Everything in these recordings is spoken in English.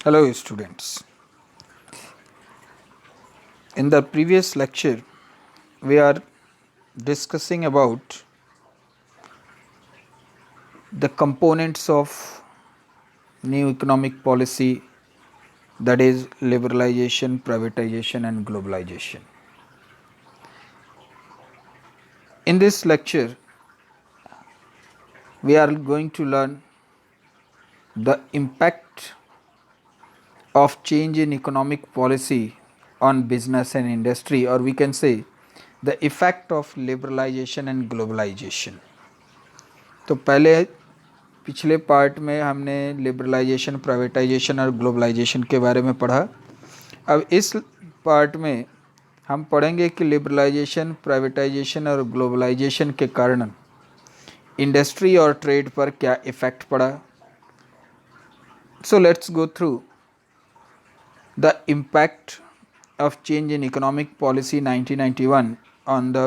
Hello students. In the previous lecture we are discussing about the components of new economic policy, that is liberalization, privatization and globalization. In this lecture we are going to learn the impact of change in economic policy on business and industry, or we can say the effect of liberalization and globalization. तो पहले पिछले part में हमने liberalisation, privatisation और globalisation के बारे में पढ़ा। अब इस पार्ट में हम पढ़ेंगे कि लिबरलाइजेशन, प्राइवेटाइजेशन और ग्लोबलाइजेशन के कारण इंडस्ट्री और ट्रेड पर क्या इफ़ेक्ट पड़ा। So let's go through the impact of change in economic policy 1991 on the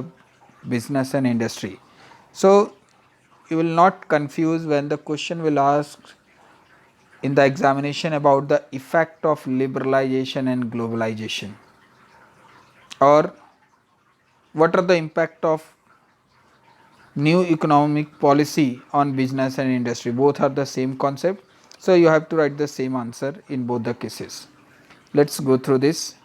business and industry. So you will not confuse when the question will ask in the examination about the effect of liberalization and globalization, or what are the impact of new economic policy on business and industry. Both are the same concept, so you have to write the same answer in both the cases. Let's go through this.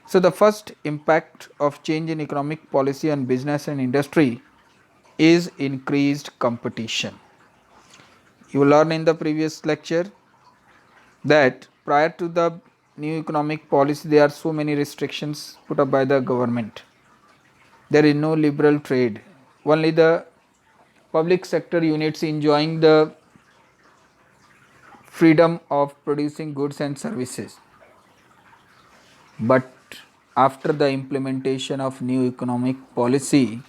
So the first impact of change in economic policy on business and industry is increased competition. You learned in the previous lecture that prior to the new economic policy there are so many restrictions put up by the government. There is no liberal trade. Only the public sector units enjoying the freedom of producing goods and services. But after the implementation of new economic policy,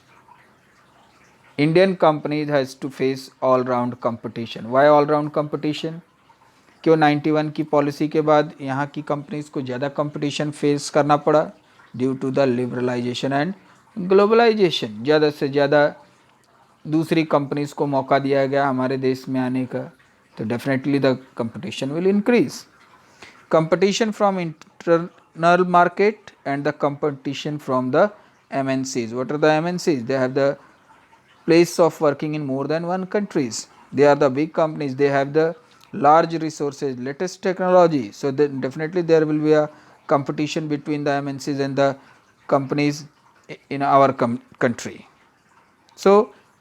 Indian companies has to face all round competition. Why all round competition? क्यों 91 की policy के बाद यहाँ की companies को ज़्यादा competition face करना पड़ा due to the liberalisation and globalisation. ज़्यादा से ज़्यादा दूसरी कंपनीज को मौका दिया गया हमारे देश में आने का, तो definitely the competition will increase. Competition from internal market and the competition from the MNCs. What are the MNCs? They have the place of working in more than one countries. They are the big companies. They have the large resources, latest technology. So then definitely there will be a competition between the MNCs and the companies in our country. So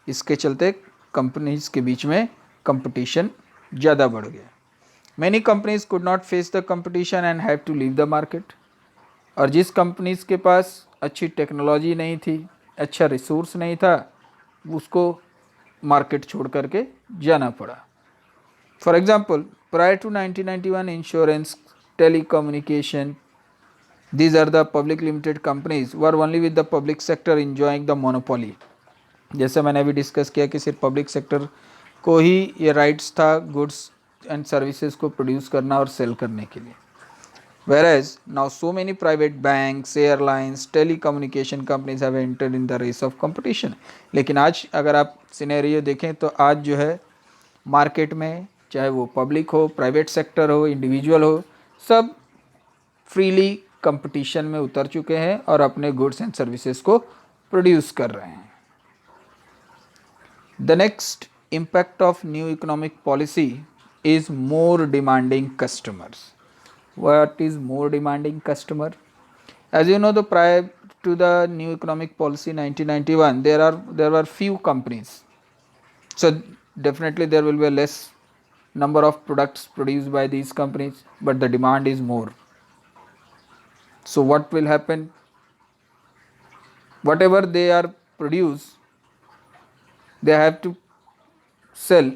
इसके चलते companies के बीच में competition ज़्यादा बढ़ गया. Many companies could not face the competition and have to leave the market. और जिस companies के पास अच्छी टेक्नोलॉजी नहीं थी, अच्छा रिसोर्स नहीं था, उसको मार्केट छोड़ करके जाना पड़ा. For example, prior to 1991 insurance, telecommunication, these are the public limited companies were only with the public sector enjoying the monopoly. जैसे मैंने अभी डिस्कस किया कि सिर्फ पब्लिक सेक्टर को ही ये राइट्स था गुड्स एंड सर्विसेज को प्रोड्यूस करना और सेल करने के लिए. Whereas now so many private banks, airlines, telecommunication companies have entered in the race of competition. लेकिन आज अगर आप सिनेरियो देखें तो आज जो है मार्केट में, चाहे वो पब्लिक हो, प्राइवेट सेक्टर हो, इंडिविजुअल हो, सब फ्रीली कंपटीशन में उतर चुके हैं और अपने गुड्स एंड सर्विसेज को प्रोड्यूस कर रहे हैं. The next impact of new economic policy is more demanding customers. What is more demanding customer? As you know, the prior to the new economic policy 1991, there were few companies. So definitely there will be a less number of products produced by these companies, but the demand is more. So what will happen? Whatever they are produced, they have to sell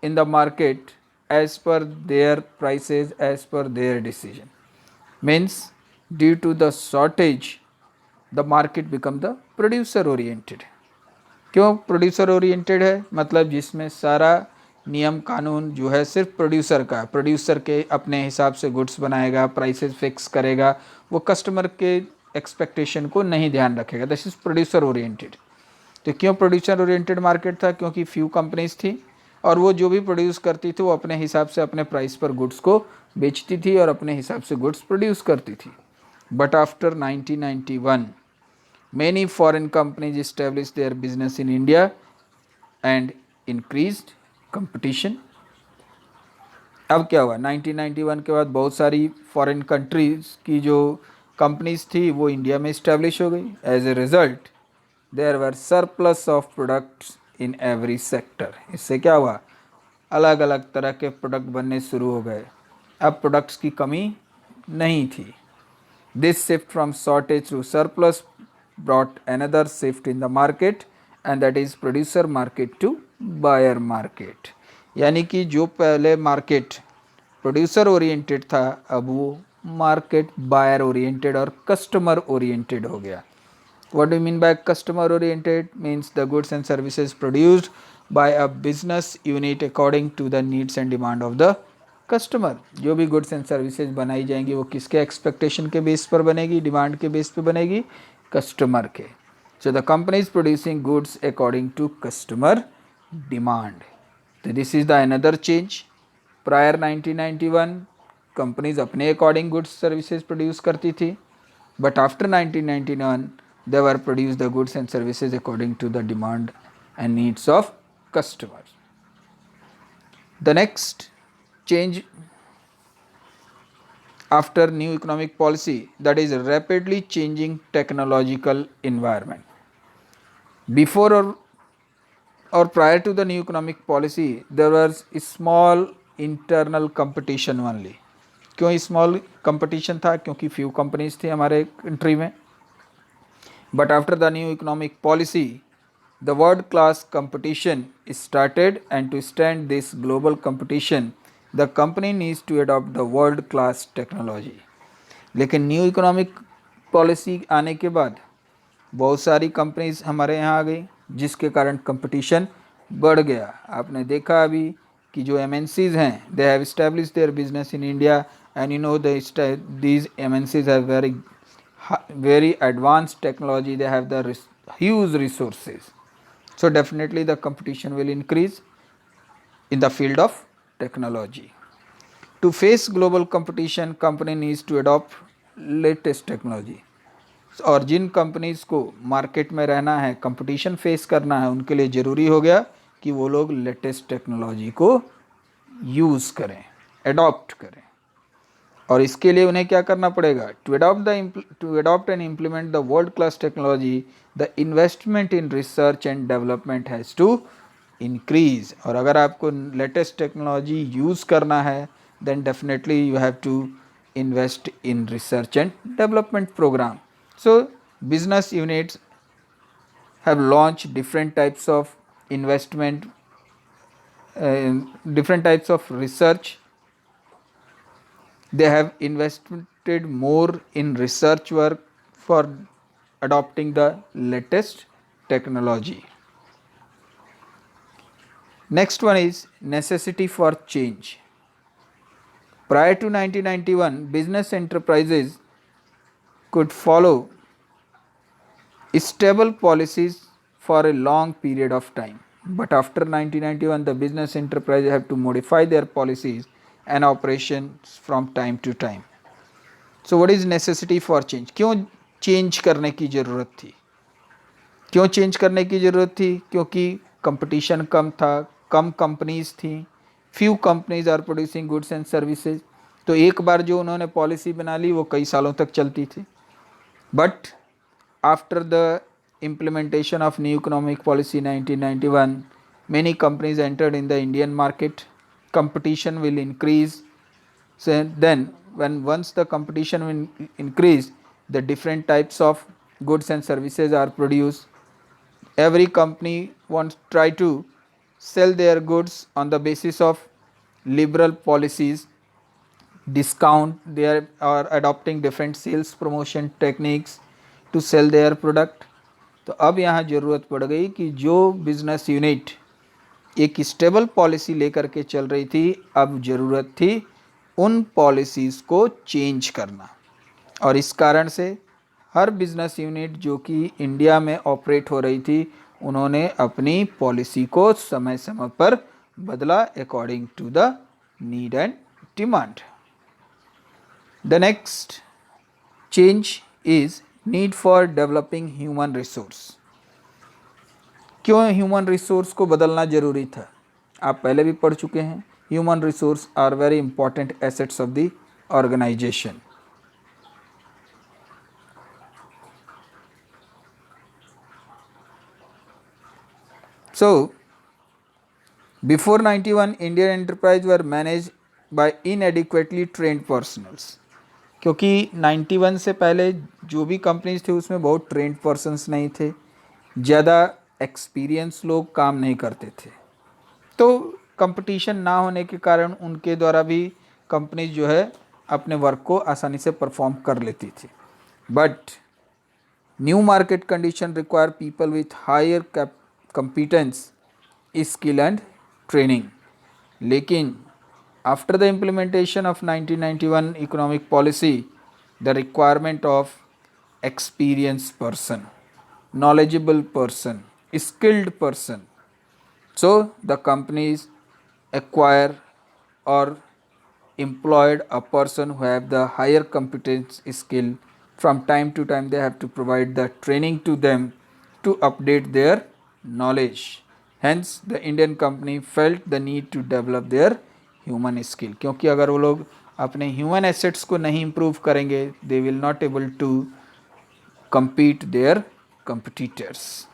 in the market as per their prices, as per their decision. Means due to the shortage the market become the producer oriented. क्यों producer oriented है? मतलब जिसमें सारा नियम कानून जो है सिर्फ प्रोड्यूसर का, प्रोड्यूसर के अपने हिसाब से गुड्स बनाएगा, प्राइसेस फिक्स करेगा, वो कस्टमर के एक्सपेक्टेशन को नहीं ध्यान रखेगा. This is producer oriented. तो क्यों प्रोड्यूसर ओरिएंटेड मार्केट था? क्योंकि फ्यू कंपनीज थी और वो जो भी प्रोड्यूस करती थी वो अपने हिसाब से अपने प्राइस पर गुड्स को बेचती थी और अपने हिसाब से गुड्स प्रोड्यूस करती थी. But after 1991 many foreign companies established their business in India and increased competition. अब क्या हुआ, 1991 के बाद बहुत सारी फॉरेन कंट्रीज की जो कंपनीज थी वो इंडिया में इस्टेब्लिश हो गई. As a result there were surplus of products in every sector. इससे क्या हुआ, अलग अलग तरह के प्रोडक्ट बनने शुरू हो गए. अब प्रोडक्ट्स की कमी नहीं थी. This shift from shortage to surplus brought another shift in the market and that is producer market to buyer market. यानी कि जो पहले मार्केट प्रोड्यूसर ओरिएंटेड था अब वो मार्केट बायर ओरिएंटेड और कस्टमर ओरिएंटेड हो गया. What do you mean by customer oriented? Means the goods and services produced by a business unit according to the needs and demand of the customer. जो भी goods and services बनाई जाएंगी वो किसके expectation के base पर बनेगी, demand के बेस पर बनेगी, कस्टमर के. So the company is producing goods according to customer demand. So this is the another change. Prior 1991 companies अपने according goods services produce करती थी, but after 1991 they were produce the goods and services according to the demand and needs of customers. The next change after new economic policy, that is rapidly changing technological environment. Before or prior to the new economic policy there was a small internal competition only. क्यों small competition था, क्योंकि few companies थी हमारे country में. But after the new economic policy the world class competition started and to stand this global competition the company needs to adopt the world class technology. लेकिन new economic policy आने के बाद बहुत सारी companies हमारे यहाँ आ गई जिसके कारण कंपटीशन बढ़ गया. आपने देखा अभी कि जो MNCs हैं they have established their business in India and you know these MNCs have very advanced technology, they have the huge resources. So definitely the competition will increase in the field of technology. To face global competition company needs to adopt latest technology. और जिन companies को market में रहना है, competition face करना है, उनके लिए ज़रूरी हो गया कि वो लोग लेटेस्ट टेक्नोलॉजी को यूज़ करें, अडॉप्ट करें. और इसके लिए उन्हें क्या करना पड़ेगा, to adopt and implement the world class technology the investment in research and development has to increase. और अगर आपको लेटेस्ट टेक्नोलॉजी यूज़ करना है then definitely you have to invest in research and development program. So business units have launched different types of investment, different types of research. They have invested more in research work for adopting the latest technology. Next one is necessity for change. Prior to 1991, business enterprises could follow stable policies for a long period of time. But after 1991, the business enterprises have to modify their policies and operations from time to time. So what is necessity for change? क्यों change करने की ज़रूरत थी? क्यों change करने की ज़रूरत थी? क्योंकि कंपटीशन कम था, कम कंपनीज थी, few companies are producing goods and services. तो एक बार जो उन्होंने पॉलिसी बना ली वो कई सालों तक चलती थी. But after the implementation of new economic policy 1991 many companies entered in the Indian market. Competition will increase. So then once the competition will increase, the different types of goods and services are produced. Every company wants try to sell their goods on the basis of liberal policies, discount. They are adopting different sales promotion techniques to sell their product. तो अब यहाँ ज़रूरत पड़ गई कि जो business unit एक stable policy लेकर के चल रही थी, अब ज़रूरत थी उन पॉलिसीज़ को चेंज करना. और इस कारण से हर बिजनेस यूनिट जो कि इंडिया में ऑपरेट हो रही थी उन्होंने अपनी पॉलिसी को समय समय पर बदला according to the need and demand. The next change is need for developing human resource. क्यों ह्यूमन रिसोर्स को बदलना जरूरी था? आप पहले भी पढ़ चुके हैं. Human resource are very important assets of the organisation. So before 91 Indian enterprise were managed by inadequately trained personals. क्योंकि 91 से पहले जो भी कंपनीज थे उसमें बहुत ट्रेंड पर्सनस नहीं थे, ज़्यादा एक्सपीरियंस लोग काम नहीं करते थे, तो कंपटीशन ना होने के कारण उनके द्वारा भी कंपनीज जो है अपने वर्क को आसानी से परफॉर्म कर लेती थी. But new market condition require people with higher competence, skill and training. लेकिन after the implementation of 1991 economic policy, the requirement of experienced person, knowledgeable person, skilled person, so the companies acquire or employed a person who have the higher competence skill. From time to time they have to provide the training to them to update their knowledge. Hence the Indian company felt the need to develop their human skill. क्योंकि अगर वो लोग अपने human assets को नहीं improve करेंगे, they will not able to compete their competitors.